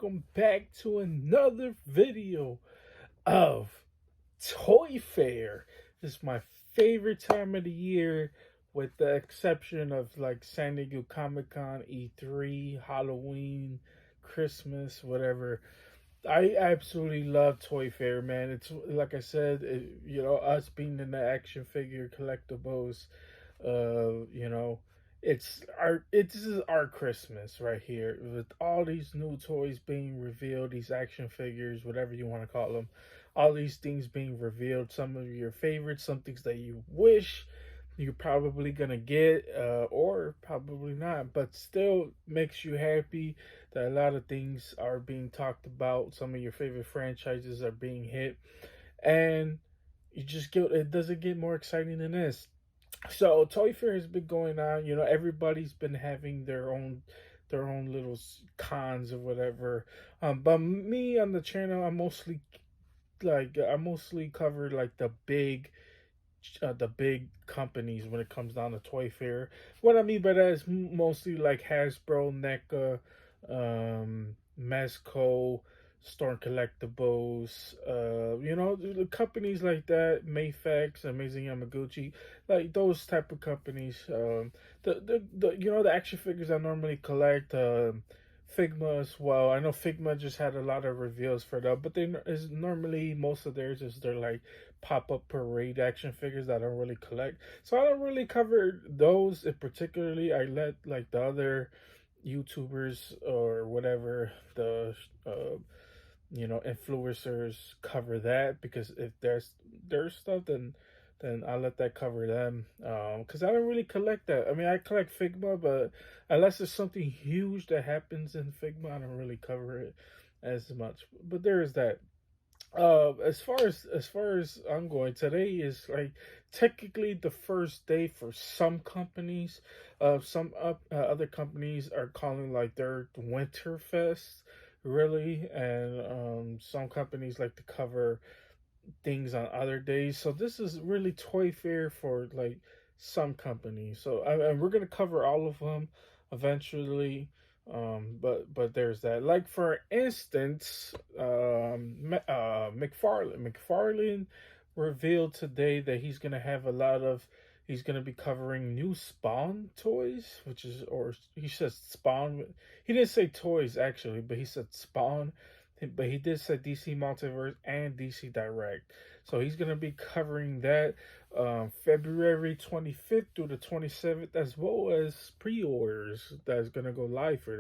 welcome back to another video of Toy Fair. This is my favorite time of the year, with the exception of like San Diego Comic Con, E3, Halloween, Christmas, whatever. I absolutely love Toy Fair, man. It's like I said, us being in the action figure collectibles, you know, this is our Christmas right here, with all these new toys being revealed, these action figures, whatever you want to call them, all these things being revealed. Some of your favorites, some things that you wish you're probably gonna get, or probably not, but still makes you happy that a lot of things are being talked about. Some of your favorite franchises are being hit, and you just get, it doesn't get more exciting than this. So Toy Fair has been going on. Everybody's been having their own little cons or whatever. But me on the channel, I mostly cover like the big companies when it comes down to Toy Fair. What I mean by that is mostly like Hasbro, Neca, Mezco, Storm Collectibles, the companies like that, Mayfax, Amazing Yamaguchi, like those type of companies. The action figures I normally collect, Figma as well. I know Figma just had a lot of reveals for that, but they is normally most of theirs is their like pop up parade action figures that I don't really collect. So I don't really cover those in particularly. I let like the other YouTubers or whatever, the influencers cover that, because if there's their stuff, then I let that cover them, because I don't really collect that. I mean, I collect Figma, but unless there's something huge that happens in Figma, I don't really cover it as much. But there is that. As far as I'm going, today is like technically the first day for some companies. Some other companies are calling like their Winter Fest, really, and some companies like to cover things on other days. So this is really Toy Fair for like some companies. So and we're gonna cover all of them eventually. But there's that. Like for instance, McFarlane revealed today that he's gonna have a lot of. He's gonna be covering new Spawn toys, which is, or he says Spawn. He didn't say toys actually, but he said Spawn, but he did say DC Multiverse and DC Direct. So he's going to be covering that, February 25th through the 27th, as well as pre-orders that's going to go live for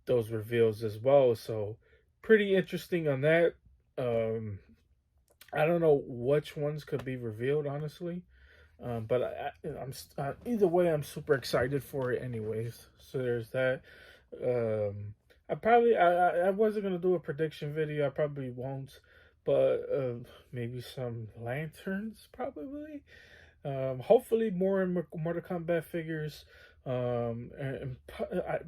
those reveals as well. So pretty interesting on that. Um, I don't know which ones could be revealed, honestly. But I'm either way, I'm super excited for it, anyways. So there's that. I wasn't gonna do a prediction video. I probably won't, but maybe some lanterns, probably. Hopefully more Mortal Kombat figures, and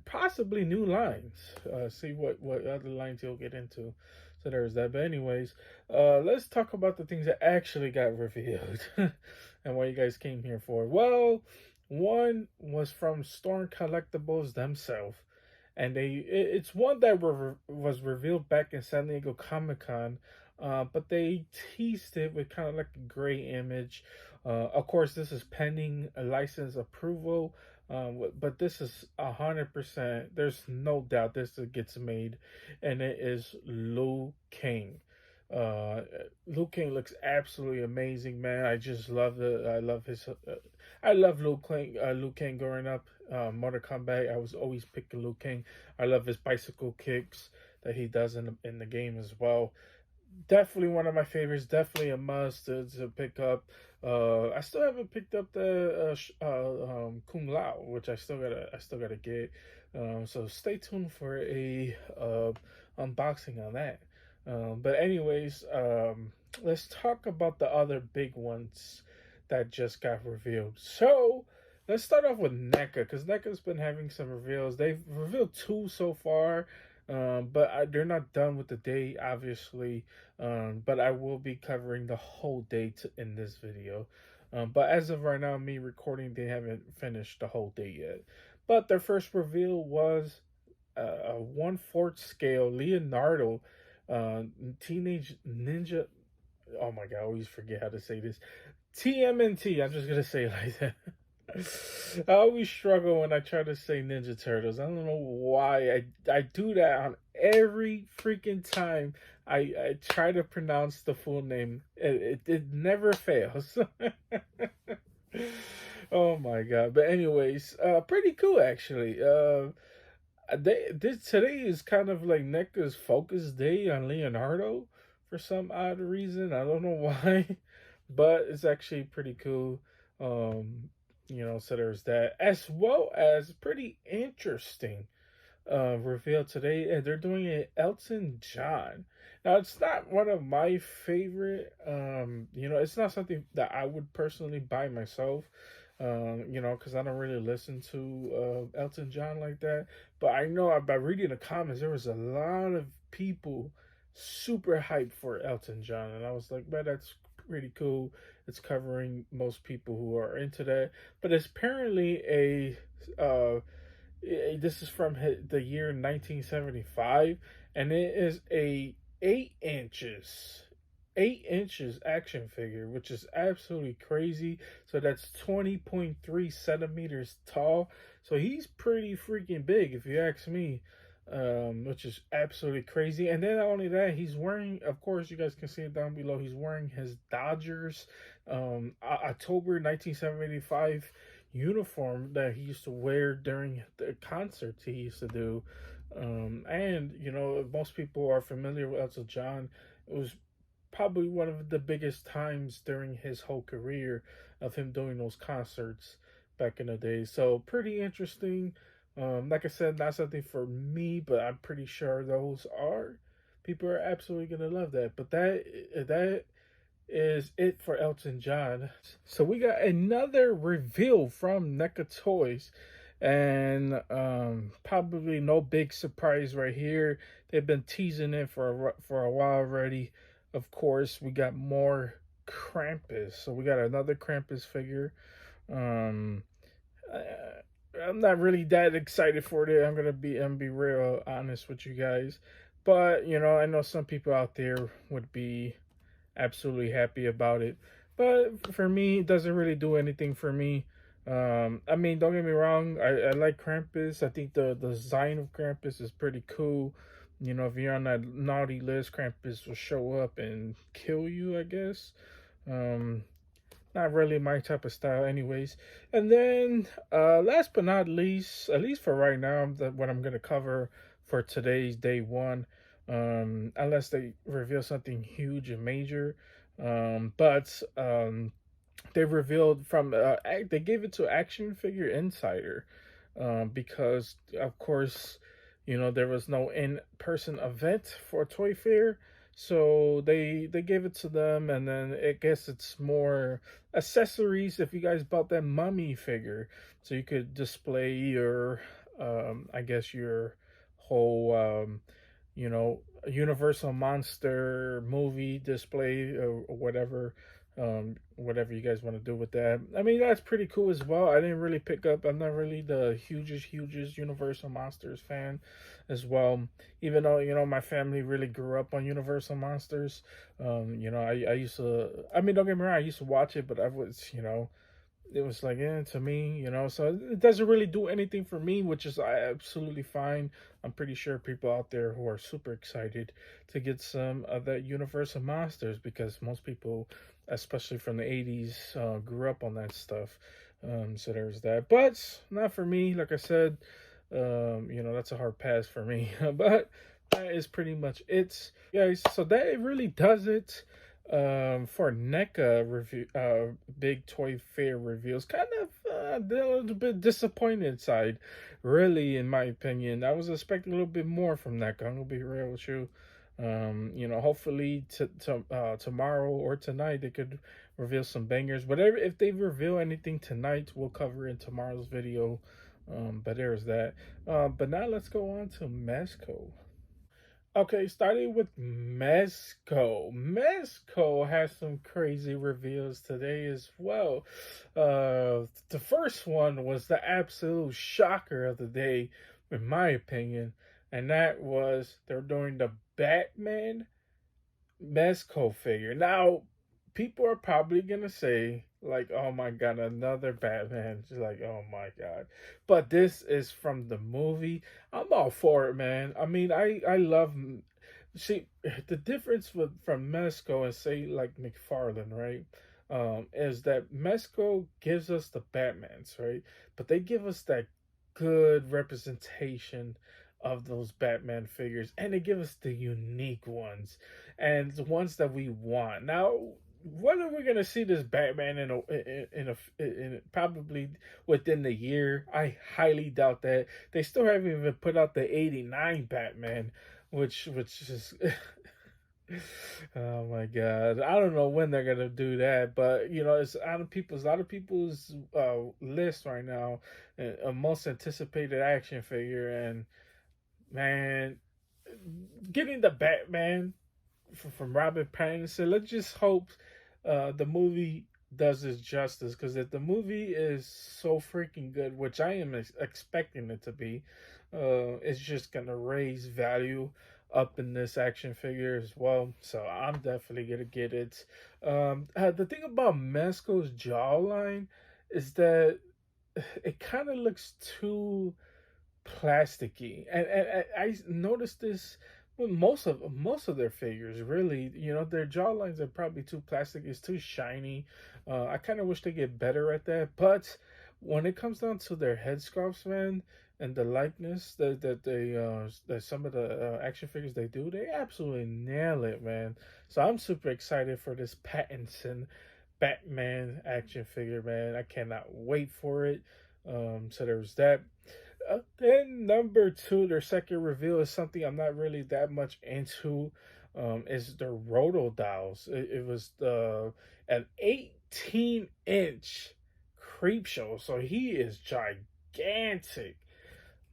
possibly new lines. See what other lines you'll get into. So there's that. But anyways, let's talk about the things that actually got revealed and what you guys came here for. Well, one was from Storm Collectibles themselves, and it's one that was revealed back in San Diego Comic Con, but they teased it with kind of like a gray image. Of course, this is pending a license approval, but this is 100%. There's no doubt this gets made, and it is Liu Kang. Uh, Liu Kang looks absolutely amazing, man. I just love it. I love his. I love Liu Kang. Liu Kang growing up. Mortal Kombat. I was always picking Liu Kang. I love his bicycle kicks that he does in the game as well. Definitely one of my favorites. Definitely a must to pick up. I still haven't picked up the Kung Lao, which I still gotta get. So stay tuned for a unboxing on that. But anyways, let's talk about the other big ones that just got revealed. So let's start off with Neca, because Neca's been having some reveals. They've revealed two so far, but they're not done with the day, obviously. But I will be covering the whole day in this video. But as of right now, me recording, they haven't finished the whole day yet. But their first reveal was a 1/4 scale Leonardo uh, Teenage Ninja. Oh my god, I always forget how to say this. TMNT. I'm just gonna say it like that. I always struggle when I try to say Ninja Turtles. I don't know why. I do that on every freaking time I try to pronounce the full name. It never fails. Oh my god. But anyways, pretty cool actually. This today is kind of like Neca's focus day on Leonardo for some odd reason. I don't know why, but it's actually pretty cool. Um, so there's that, as well as pretty interesting reveal today, and they're doing it Elton John. Now it's not one of my favorite. It's not something that I would personally buy myself. Because I don't really listen to Elton John like that. But I know by reading the comments, there was a lot of people super hyped for Elton John, and I was like, man, that's pretty cool. It's covering most people who are into that. But it's apparently this is from the year 1975, and it is a 8 inches 8 inches action figure, which is absolutely crazy. So that's 20.3 centimeters tall. So he's pretty freaking big, if you ask me, which is absolutely crazy. And then not only that, he's wearing, of course, you guys can see it down below, he's wearing his Dodgers October 1975 uniform that he used to wear during the concerts he used to do. And, most people are familiar with Elton John. It was probably one of the biggest times during his whole career of him doing those concerts back in the day. So pretty interesting. Like I said, not something for me, but I'm pretty sure those are. People are absolutely gonna love that. But that is it for Elton John. So we got another reveal from Neca Toys, and probably no big surprise right here. They've been teasing it for a while already. Of course, we got more Krampus. So we got another Krampus figure. Um, I'm not really that excited for it. I'm gonna be real honest with you guys, but I know some people out there would be absolutely happy about it. But for me, it doesn't really do anything for me. I mean, don't get me wrong. I like Krampus. I think the design of Krampus is pretty cool. If you're on that naughty list, Krampus will show up and kill you, I guess. Um, Not really my type of style, anyways. And then, last but not least, at least for right now, what I'm gonna cover for today's day one. Unless they reveal something huge and major. But they revealed from they gave it to Action Figure Insider, because of course, there was no in-person event for Toy Fair, so they gave it to them, and then I guess it's more accessories if you guys bought that Mummy figure, so you could display your I guess your whole Universal Monster movie display, or whatever you guys want to do with that. I mean, that's pretty cool as well. I didn't really pick up. I'm not really the hugest Universal Monsters fan, as well. Even though my family really grew up on Universal Monsters. I used to. I mean, don't get me wrong. I used to watch it, but I was it was like, to me, so it doesn't really do anything for me, which is absolutely fine. I'm pretty sure people out there who are super excited to get some of that Universal Monsters, because most people, especially from the 80s, grew up on that stuff. So there's that, but not for me. Like I said, that's a hard pass for me. But that is pretty much it, guys. So that really does it for NECA review, big toy fair reviews. Kind of a little bit disappointed inside, really, in my opinion. I was expecting a little bit more from NECA. I'm gonna be real with you. Hopefully tomorrow or tonight they could reveal some bangers. Whatever, if they reveal anything tonight, we'll cover in tomorrow's video. But there's that. But now let's go on to Masco. Okay, starting with Mezco. Mezco has some crazy reveals today as well. The first one was the absolute shocker of the day, in my opinion. and that was they're doing the Batman Mezco figure. Now, people are probably gonna say, like, oh my god, another Batman. Just like, oh my god. But this is from the movie. I'm all for it, man. I mean, I love. See, the difference with from Mezco and say like McFarlane, right? Is that Mezco gives us the Batmans, right? But they give us that good representation of those Batman figures, and they give us the unique ones and the ones that we want. Now, whether we're gonna see this Batman in probably within the year, I highly doubt that. They still haven't even put out the '89 Batman, which is oh my god, I don't know when they're gonna do that, but you know, it's a lot of people's list right now, a most anticipated action figure, and man, getting the Batman from Robert Pattinson. Let's just hope the movie does its justice, because if the movie is so freaking good, which I am expecting it to be, it's just gonna raise value up in this action figure as well. So I'm definitely gonna get it. The thing about Masco's jawline is that it kind of looks too plasticky, and I noticed this with most of their figures. Really, you know, their jawlines are probably too plastic. It's too shiny. I kind of wish they get better at that. But when it comes down to their head sculpts, man, and the likeness that some of the action figures they absolutely nail it, man. So I'm super excited for this Pattinson Batman action figure, man. I cannot wait for it. So there's that. Then number two, their second reveal is something I'm not really that much into. Is the Roto Dolls. It was an 18-inch creep show, so he is gigantic.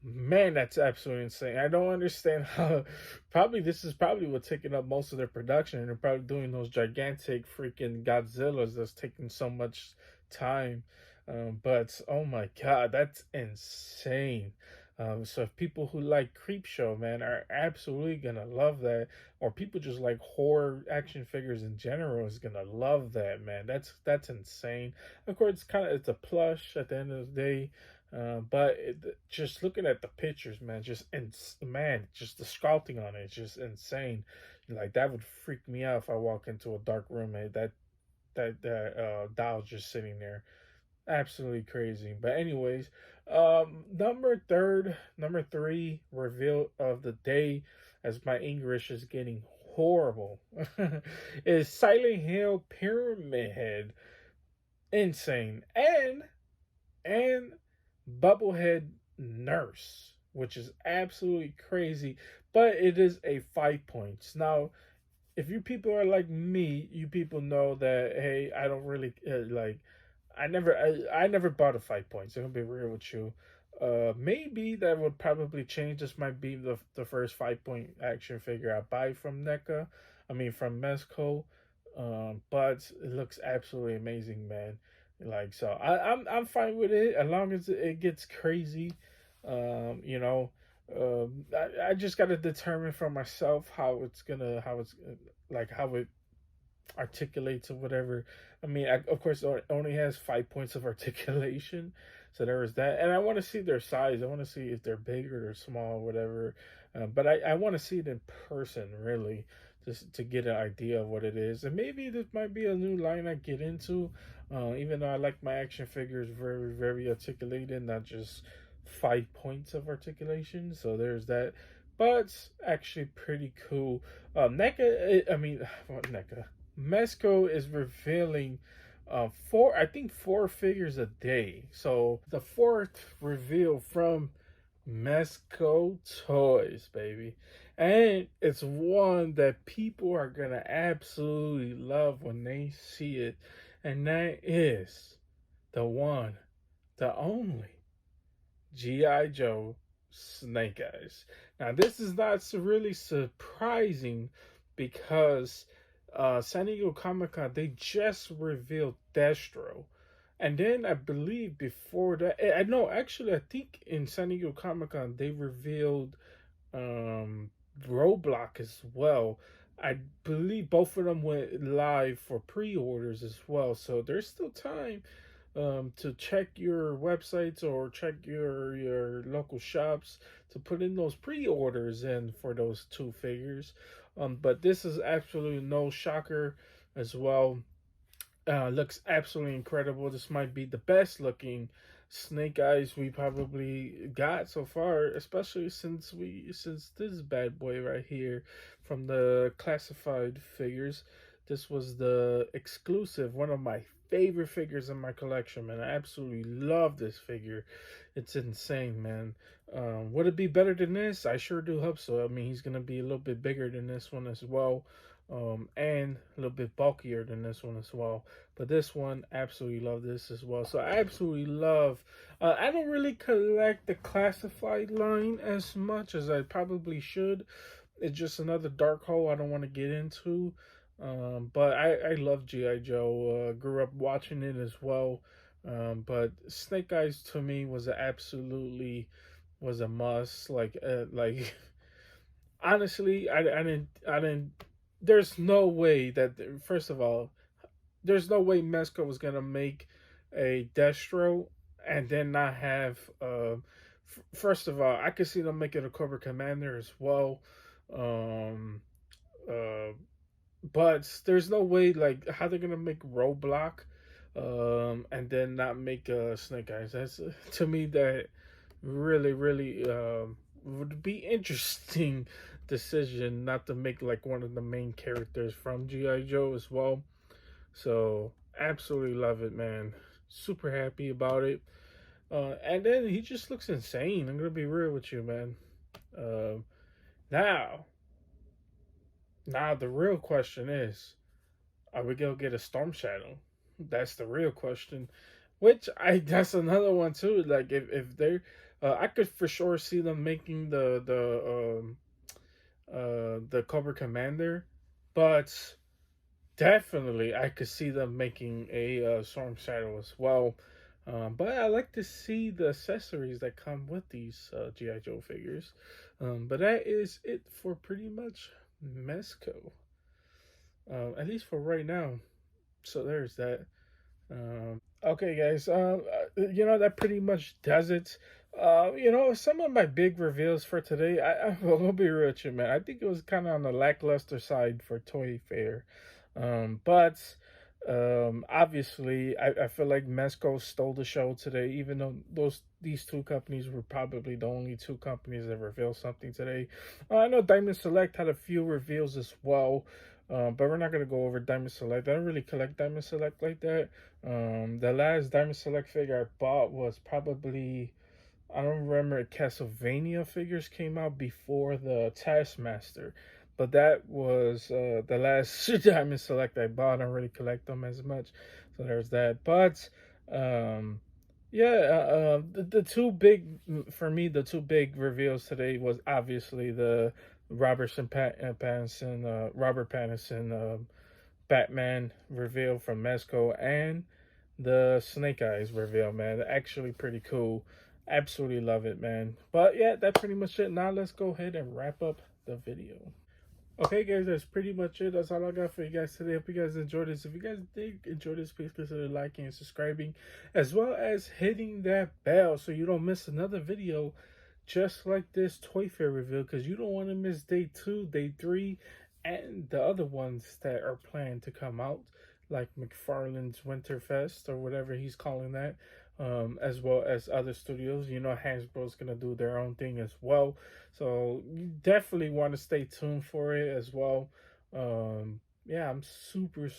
Man, that's absolutely insane. I don't understand how. Probably this is probably what's taking up most of their production, and they're probably doing those gigantic freaking Godzillas that's taking so much time. But oh my god, that's insane. So if people who like Creepshow, man, are absolutely gonna love that, or people just like horror action figures in general is gonna love that, man. That's insane. Of course, it's a plush at the end of the day. But just looking at the pictures, man, just the sculpting on it is just insane. Like that would freak me out if I walk into a dark room and that doll's just sitting there. Absolutely crazy. But anyways, number three reveal of the day, as my English is getting horrible, is Silent Hill Pyramid Head. Insane. And Bubblehead Nurse, which is absolutely crazy, but it is a 5 points. Now, if you people are like me, you people know that hey, I don't really like. I never bought a 5 points. I'm gonna be real with you. Maybe that would probably change. This might be the first 5 point action figure I buy from Neca. I mean from Mezco. But it looks absolutely amazing, man. Like so, I'm fine with it as long as it gets crazy. You know, I just gotta determine for myself how it's like how it articulates or whatever. I mean, of course, it only has 5 points of articulation, so there is that. And I want to see their size. I want to see if they're big or they're small, or whatever. But I want to see it in person, really, just to get an idea of what it is. And maybe this might be a new line I get into. Even though I like my action figures very, very articulated, not just 5 points of articulation. So there's that. But actually, pretty cool. NECA, I mean, what NECA? Mesco is revealing I think four figures a day. So the fourth reveal from Mesco Toys, baby. And it's one that people are gonna absolutely love when they see it. And that is the one, the only G.I. Joe Snake Eyes. Now, this is not really surprising because San Diego Comic Con, they just revealed Destro. And then I believe before that, I know actually, I think in San Diego Comic Con, they revealed um, Roblox as well. I believe both of them went live for pre-orders as well, so there's still time to check your websites or check your local shops to put in those pre-orders in for those two figures. But this is absolutely no shocker as well. Looks absolutely incredible. This might be the best looking Snake Eyes we probably got so far, especially since this bad boy right here from the classified figures. This was the exclusive, one of my favorite figures in my collection, man. I absolutely love this figure. It's insane, man. Would it be better than this? I sure do hope so. I mean, he's gonna be a little bit bigger than this one as well, and a little bit bulkier than this one as well. But this one, absolutely love this as well. So I absolutely love. I don't really collect the classified line as much as I probably should. It's just another dark hole I don't want to get into. But I love G.I. Joe. Grew up watching it as well. But Snake Eyes to me was absolutely was a must. Like honestly, I didn't. There's no way that first of all, there's no way Mezco was gonna make a Destro and then not have. First of all, I could see them making a Cobra Commander as well. Um, uh, but there's no way like how they're gonna make Roadblock, and then not make Snake Eyes. That's to me that really would be interesting decision not to make like one of the main characters from GI Joe as well. So absolutely love it, man. Super happy about it. And then he just looks insane. I'm gonna be real with you, man. Uh, now, now the real question is, are we gonna get a Storm Shadow? That's the real question. Which I that's another one too. Like if they're, I could for sure see them making the Cobra Commander, but definitely, I could see them making a Storm Shadow as well. But I like to see the accessories that come with these G.I. Joe figures. But that is it for pretty much Mezco, at least for right now. So there's that. Okay, guys. That pretty much does it. Some of my big reveals for today. I will be real with you, man. I think it was kind of on the lackluster side for Toy Fair, but obviously, I feel like Masco stole the show today. Even though these two companies were probably the only two companies that revealed something today. I know Diamond Select had a few reveals as well. But we're not gonna go over Diamond Select. I don't really collect Diamond Select like that. The last Diamond Select figure I bought was probably I don't remember. Castlevania figures came out before the Taskmaster, but that was the last Diamond Select I bought. I don't really collect them as much, so there's that. But um, yeah, the two big for me, the two big reveals today was obviously the Robert Pattinson Batman reveal from Mezco and the Snake Eyes reveal, man. Actually pretty cool. Absolutely love it, man. But yeah, that's pretty much it. Now let's go ahead and wrap up the video. Okay, guys, that's pretty much it. That's all I got for you guys today. Hope you guys enjoyed this. If you guys did enjoy this, please consider liking and subscribing, as well as hitting that bell so you don't miss another video just like this Toy Fair reveal, because you don't want to miss day 2, day 3, and the other ones that are planned to come out, like McFarlane's Winterfest or whatever he's calling that, as well as other studios. Hasbro's gonna do their own thing as well, so you definitely want to stay tuned for it as well. Yeah, I'm super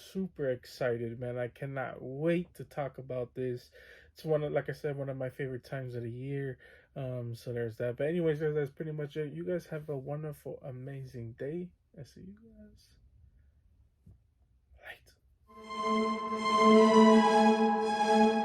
excited, man. I cannot wait to talk about this. It's like I said, one of my favorite times of the year. So there's that. But anyways, guys, that's pretty much it. You guys have a wonderful, amazing day. I see you guys later.